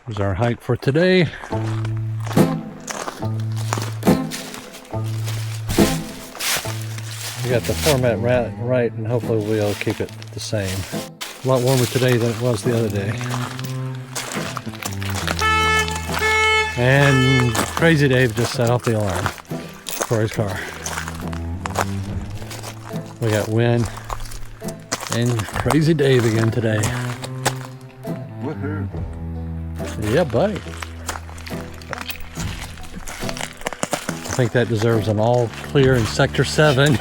Here's our hike for today. We got the format right, and hopefully we'll be able to keep it the same. A lot warmer today than it was the other day. And Crazy Dave just set off the alarm for his car. We got Winn and Crazy Dave again today. Woohoo! Yeah, buddy. I think that deserves an all clear in Sector 7.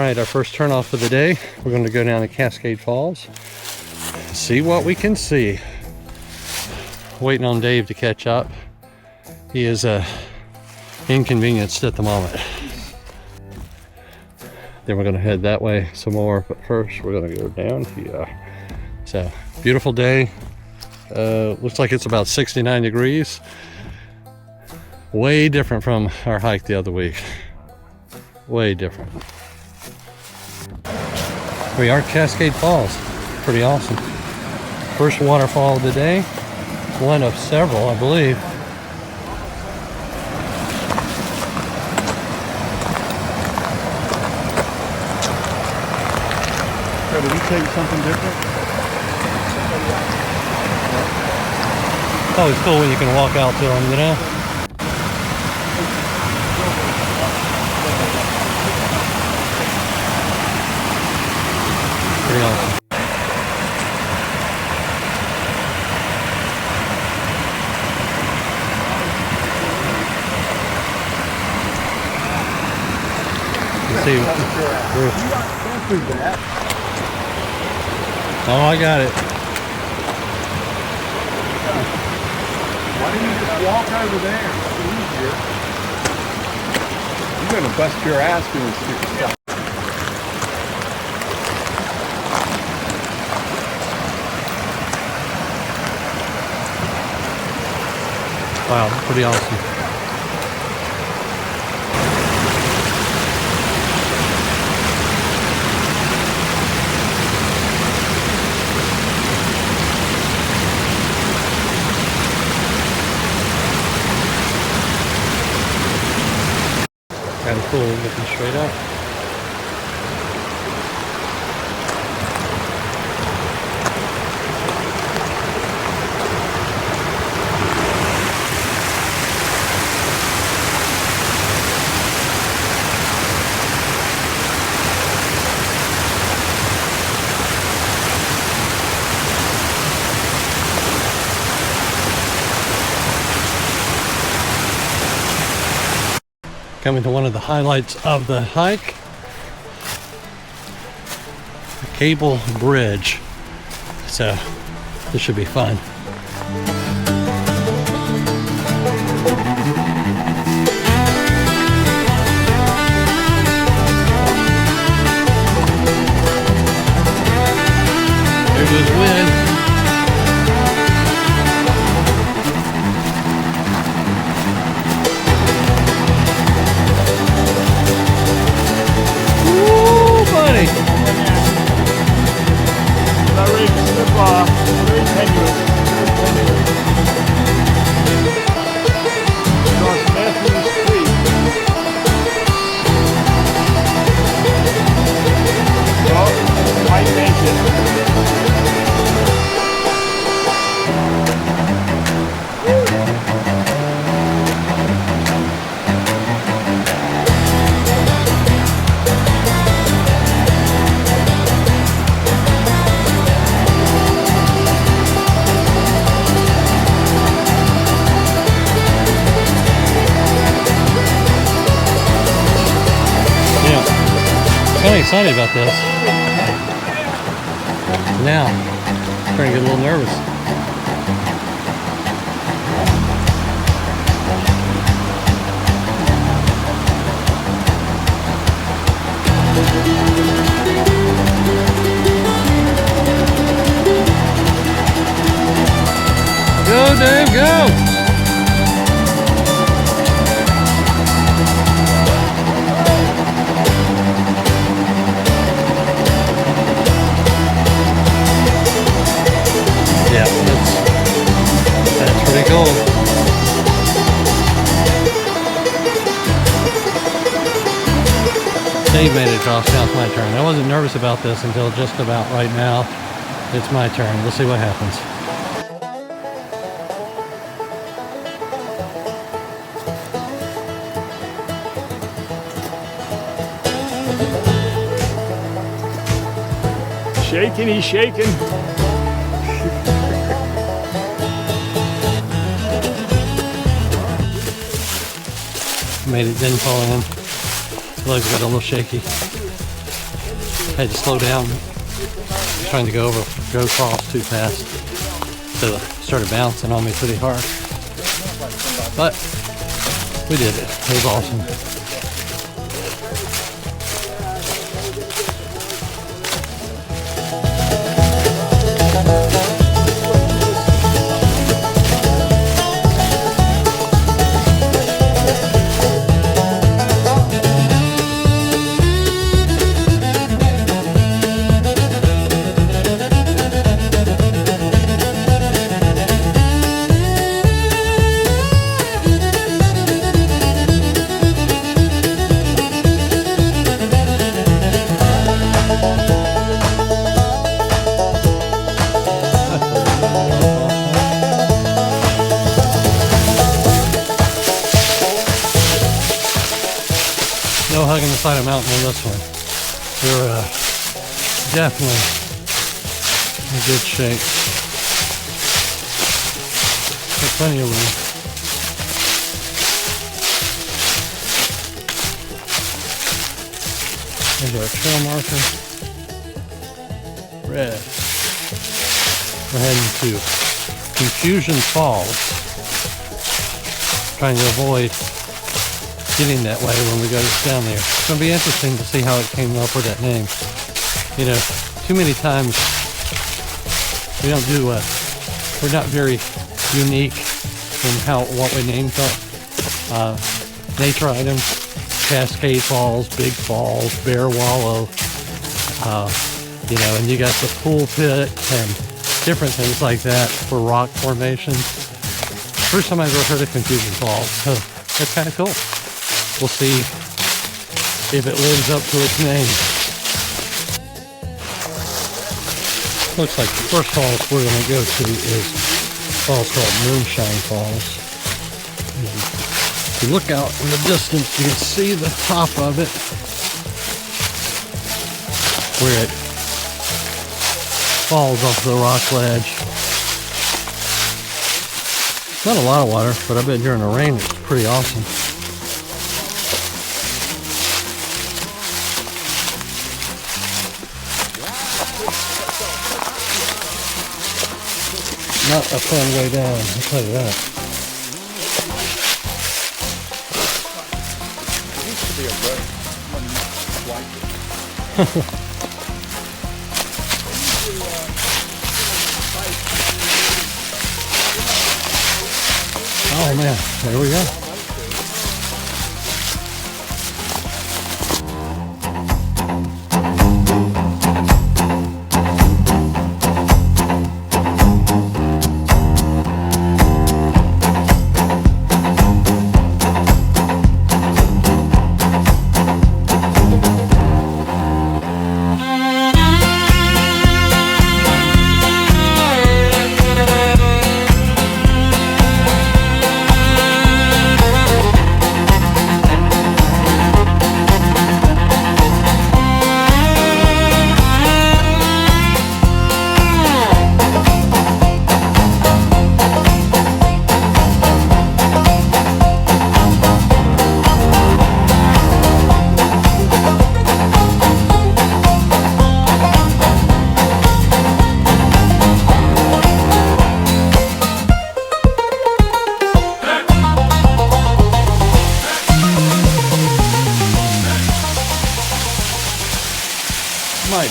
Our first turn off of the day. We're going to go down to Cascade Falls, see what we can see. Waiting on Dave to catch up. He is inconvenienced at the moment. Then we're going to head that way some more, but first we're going to go down here. So beautiful day. Looks like it's about 69 degrees. Way different from our hike the other week. Way different. We are at Cascade Falls. Pretty awesome. First waterfall of the day. One of several, I believe. So did you take something different? It's always cool when you can walk out to them, you know? Pretty awesome. You see, Don't do that. oh, I got it. Why didn't you just walk over there? It's easier. You're gonna bust your ass doing stupid stuff. Wow, pretty awesome. Kind of cool looking straight up. Coming to one of the highlights of the hike, the cable bridge. So this should be fun. There goes Winn. excited about this. Now, I'm starting to get a little nervous. Go, Dave, go! Yeah, that's pretty cool. Dave made it across. Now it's my turn. I wasn't nervous about this until just about right now. It's my turn. We'll see what happens. Shaking, he's shaking. Made it, didn't fall in. Legs got a little shaky. Had to slow down. Trying to go across too fast. So it started bouncing on me pretty hard. But we did it. It was awesome. No hugging the side of the mountain on this one. We're definitely in good shape. Got plenty of room. There's our trail marker. Red. We're heading to Confusion Falls. Trying to avoid getting that way when we go down there. It's going to be interesting to see how it came up with that name. You know, too many times we don't do, we're not very unique in what we name nature items. Cascade Falls, Big Falls, Bear Wallow, you know, and you got the pool pit and different things like that for rock formations. First time I've ever heard of Confusion Falls, so that's kind of cool. We'll see if it lives up to its name. Looks like the first falls we're going to go to is a falls called Moonshine Falls. If you look out in the distance, you can see the top of it, where it falls off the rock ledge. Not a lot of water, but I bet during the rain it's pretty awesome. Not a fun way down, I'll tell you that. Oh man, there we go.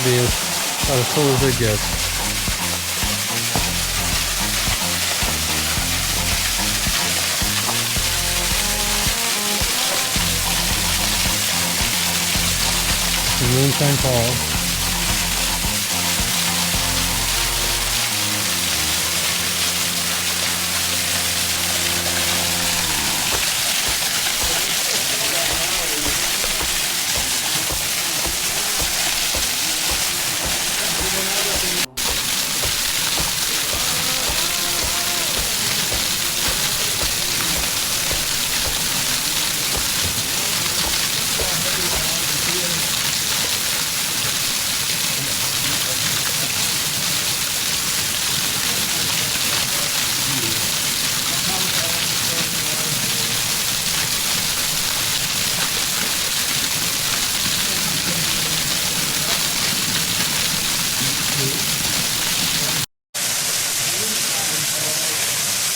be about as full as it gets. The Moonshine Falls.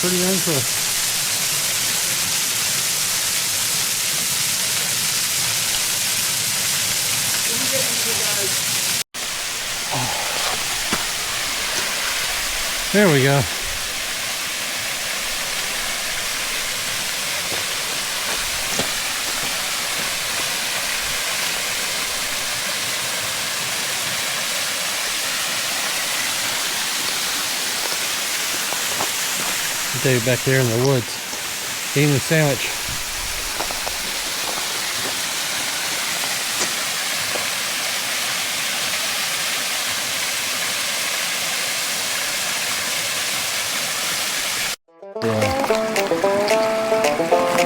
Pretty interesting. There we go. Dave back there in the woods eating a sandwich.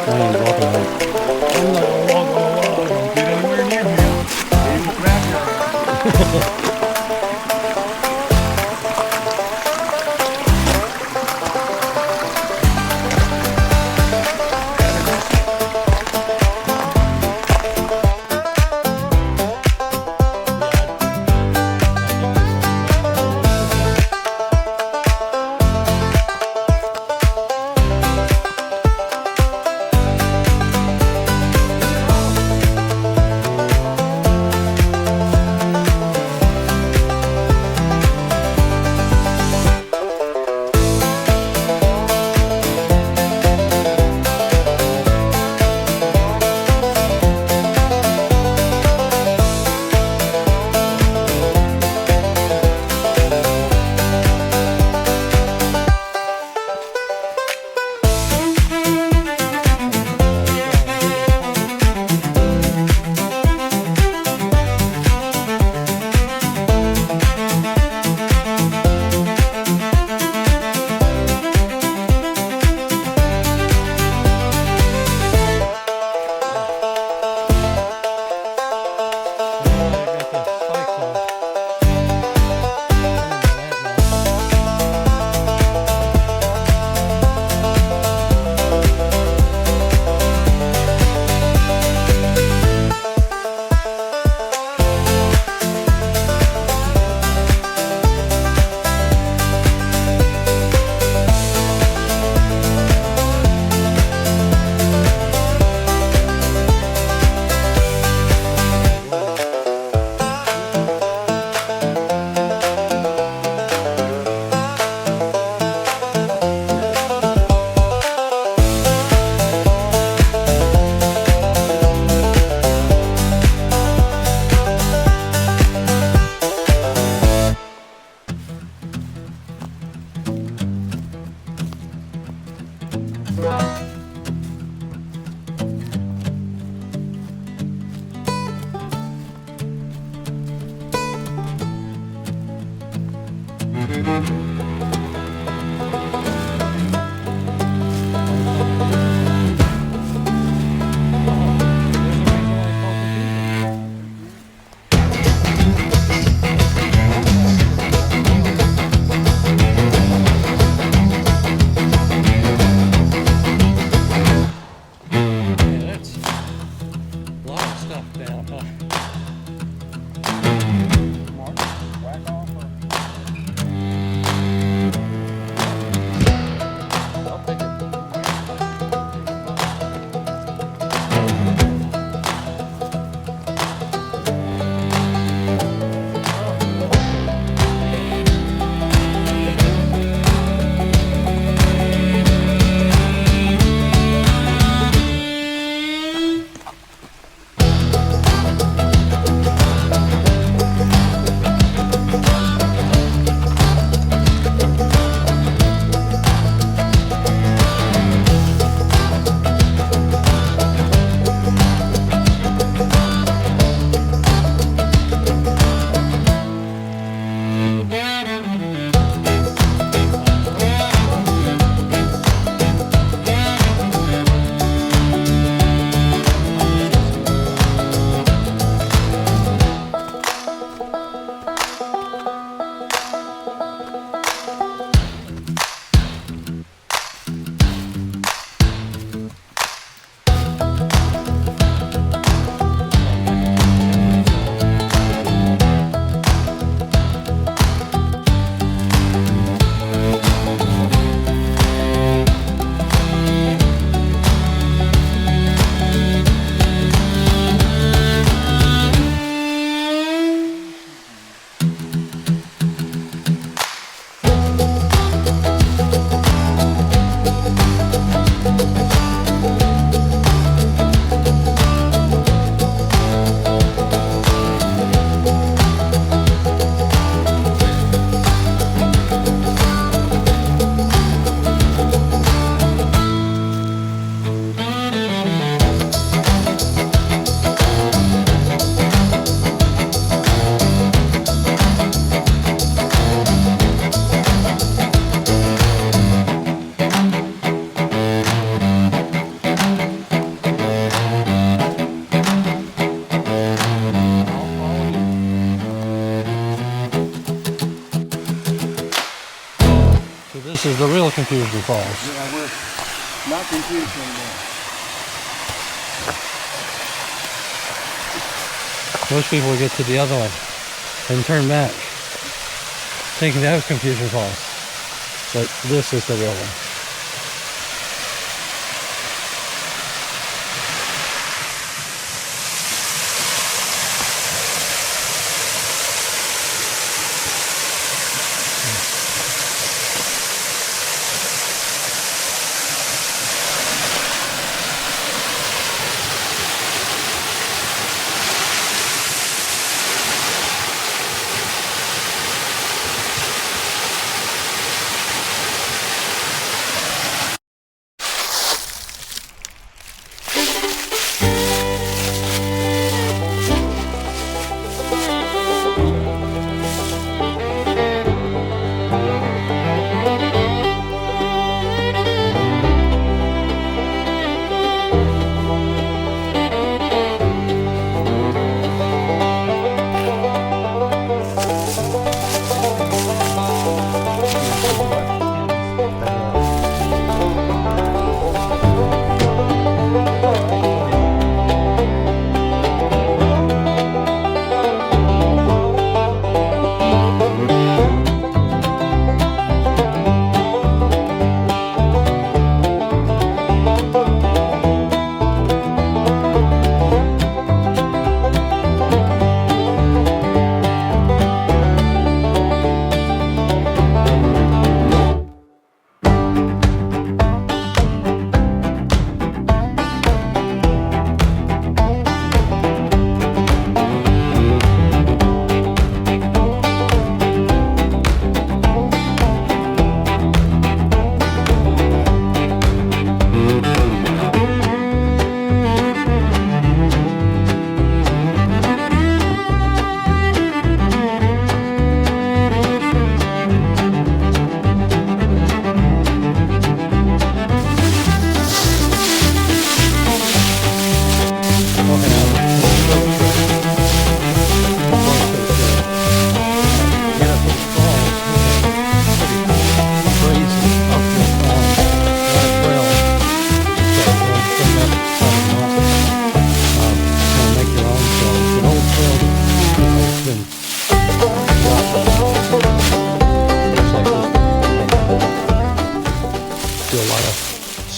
I ain't walking home. I'm not gonna walk on the wall. Don't get anywhere near him. He's backyard. This is the real Confusion Falls. Yeah, we're not confused anymore. Most people would get to the other one and turn back, thinking that was Confusion Falls. But this is the real one.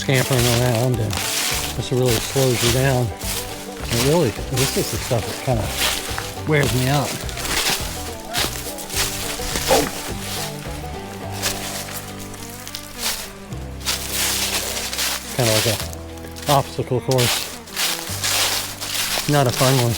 Scampering around, and this really slows you down. And really, this is the stuff that kind of wears me out. Kind of like an obstacle course. Not a fun one.